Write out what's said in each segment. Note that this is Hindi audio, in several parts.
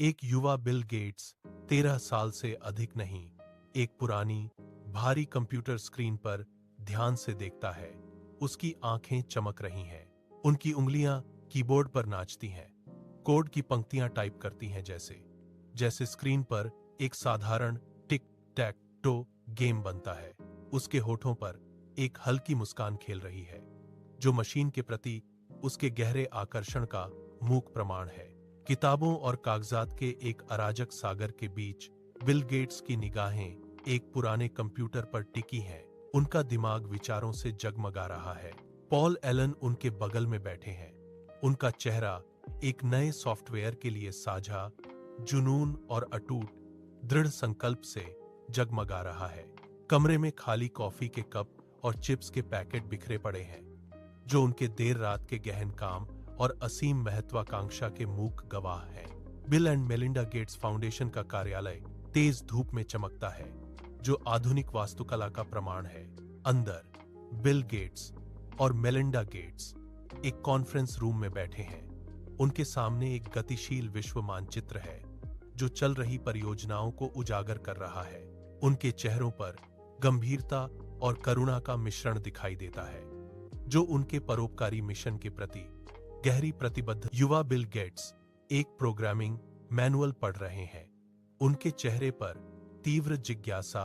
एक युवा बिल गेट्स 13 साल से अधिक नहीं एक पुरानी भारी कंप्यूटर स्क्रीन पर ध्यान से देखता है। उसकी आंखें चमक रही हैं, उनकी उंगलियां कीबोर्ड पर नाचती हैं, कोड की पंक्तियां टाइप करती हैं, जैसे जैसे स्क्रीन पर एक साधारण टिक टैक टो गेम बनता है। उसके होठों पर एक हल्की मुस्कान खेल रही है, जो मशीन के प्रति उसके गहरे आकर्षण का मूक प्रमाण है। किताबों और कागजात के एक अराजक सागर के बीच बिल गेट्स की निगाहें एक पुराने कंप्यूटर पर टिकी हैं। उनका दिमाग विचारों से जगमगा रहा है। पॉल एलन उनके बगल में बैठे हैं। उनका चेहरा एक नए सॉफ्टवेयर के लिए साझा जुनून और अटूट दृढ़ संकल्प से जगमगा रहा है। कमरे में खाली कॉफी के कप और चिप्स के पैकेट बिखरे पड़े हैं, जो उनके देर रात के गहन काम और असीम महत्वाकांक्षा के मूक गवाह हैं। Bill and Melinda Gates foundation का कार्यालय तेज धूप में चमकता है, जो आधुनिक वास्तुकला का प्रमाण है। अंदर बिल गेट्स और मेलिंडा गेट्स एक कॉन्फ्रेंस रूम में बैठे हैं। उनके सामने एक गतिशील विश्व मानचित्र है, जो चल रही परियोजनाओं को उजागर कर रहा है। उनके चेहरों पर गंभीरता और करुणा का मिश्रण दिखाई देता है, जो उनके परोपकारी मिशन के प्रति गहरी प्रतिबद्ध। युवा बिल गेट्स एक प्रोग्रामिंग मैनुअल पढ़ रहे हैं। उनके चेहरे पर तीव्र जिज्ञासा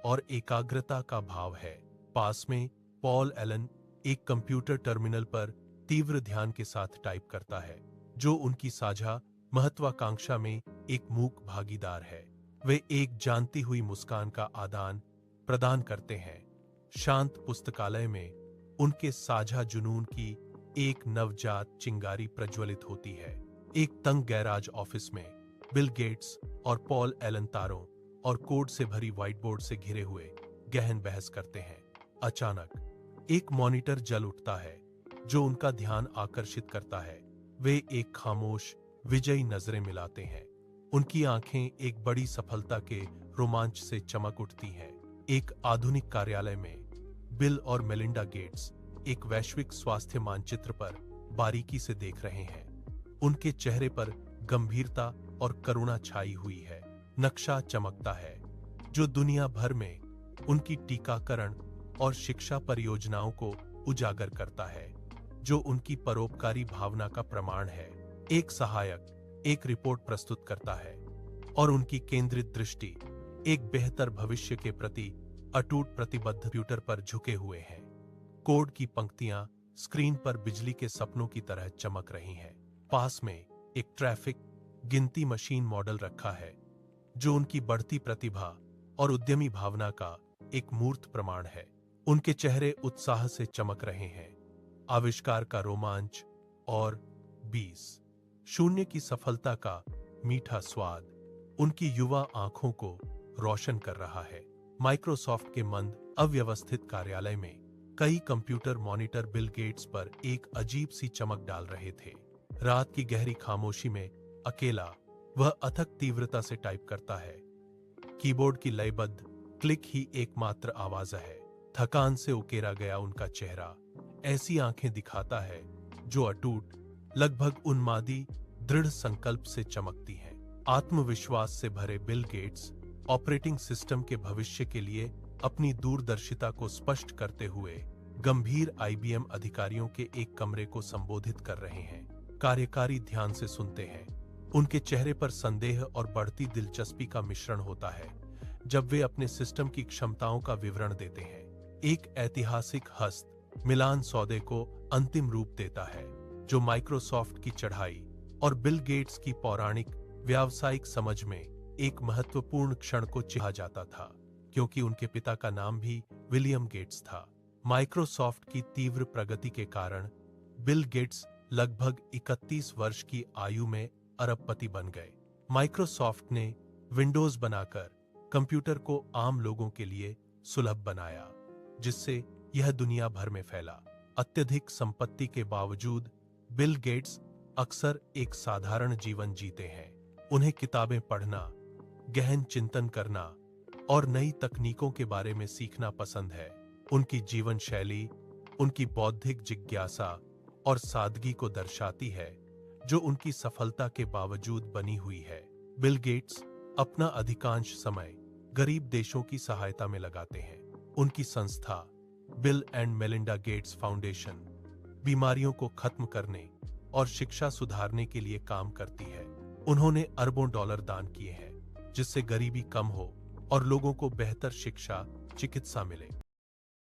और एकाग्रता का भाव है। पास में पॉल एलन एक कंप्यूटर टर्मिनल पर तीव्र ध्यान के साथ टाइप करता है, जो उनकी साझा महत्वाकांक्षा में एक मूक भागीदार है। वे एक जानती हुई मुस्कान का आदान प्रदान करते हैं। शांत पुस्तकालय में उनके साझा जुनून की एक नवजात चिंगारी प्रज्वलित होती है। एक तंग गैराज ऑफिस में बिल गेट्स और पॉल एलन तारों और कोड से भरी व्हाइट बोर्ड से घिरे हुए गहन बहस करते हैं। अचानक एक मॉनिटर जल उठता है, जो उनका ध्यान आकर्षित करता है। वे एक खामोश विजयी नजरें मिलाते हैं। उनकी आंखें एक बड़ी सफलता के रोमांच से चमक उठती हैं। एक आधुनिक कार्यालय में बिल और मेलिंडा गेट्स एक वैश्विक स्वास्थ्य मानचित्र पर बारीकी से देख रहे हैं। उनके चेहरे पर गंभीरता और करुणा छाई हुई है। नक्शा चमकता है, जो दुनिया भर में उनकी टीकाकरण और शिक्षा परियोजनाओं को उजागर करता है, जो उनकी परोपकारी भावना का प्रमाण है। एक सहायक एक रिपोर्ट प्रस्तुत करता है, और उनकी केंद्रित दृष्टि एक बेहतर भविष्य के प्रति अटूट प्रतिबद्ध कंप्यूटर पर झुके हुए हैं। कोड की पंक्तियां स्क्रीन पर बिजली के सपनों की तरह चमक रही हैं। पास में एक ट्रैफिक गिनती मशीन मॉडल रखा है, जो उनकी बढ़ती प्रतिभा और उद्यमी भावना का एक मूर्त प्रमाण है। उनके चेहरे उत्साह से चमक रहे हैं। आविष्कार का रोमांच और 20 की सफलता का मीठा स्वाद उनकी युवा आंखों को रोशन कर रहा है। माइक्रोसॉफ्ट के मंद अव्यवस्थित कार्यालय में कई कंप्यूटर मॉनिटर बिल गेट्स पर एक अजीब सी चमक डाल रहे थे। रात की गहरी खामोशी में अकेला वह अथक तीव्रता से टाइप करता है। कीबोर्ड की लयबद्ध क्लिक ही एकमात्र आवाज है। थकान से उकेरा गया उनका चेहरा ऐसी आंखें दिखाता है, जो अटूट, लगभग उन्मादी दृढ़ संकल्प से चमकती हैं। आत्मविश्वास से भरे बिल गेट्स ऑपरेटिंग सिस्टम के भविष्य के लिए अपनी दूरदर्शिता को स्पष्ट करते हुए गंभीर आईबीएम अधिकारियों के एक कमरे को संबोधित कर रहे हैं। कार्यकारी ध्यान से सुनते हैं। उनके चेहरे पर संदेह और बढ़ती दिलचस्पी का मिश्रण होता है, जब वे अपने सिस्टम की क्षमताओं का विवरण देते हैं। एक ऐतिहासिक हस्त मिलान सौदे को अंतिम रूप देता है, जो माइक्रोसॉफ्ट की चढ़ाई और बिल गेट्स की पौराणिक व्यावसायिक समझ में एक महत्वपूर्ण क्षण को चिढ़ा जाता था, क्योंकि उनके पिता का नाम भी विलियम गेट्स था। माइक्रोसॉफ्ट की तीव्र प्रगति के कारण बिल गेट्स लगभग 31 वर्ष की आयु में अरबपति बन गए। माइक्रोसॉफ्ट ने विंडोज बनाकर कंप्यूटर को आम लोगों के लिए सुलभ बनाया, जिससे यह दुनिया भर में फैला। अत्यधिक संपत्ति के बावजूद बिल गेट्स अक्सर एक साधारण जीवन जीते हैं। उन्हें किताबें पढ़ना, गहन चिंतन करना और नई तकनीकों के बारे में सीखना पसंद है। उनकी जीवन शैली उनकी बौद्धिक जिज्ञासा और सादगी को दर्शाती है, जो उनकी सफलता के बावजूद बनी हुई है। बिल गेट्स अपना अधिकांश समय गरीब देशों की सहायता में लगाते हैं। उनकी संस्था bill and Melinda Gates foundation बीमारियों को खत्म करने और शिक्षा सुधारने के लिए काम करती है। उन्होंने अरबों डॉलर दान किए हैं जिससे गरीबी कम हो और लोगों को बेहतर शिक्षा, चिकित्सा मिले।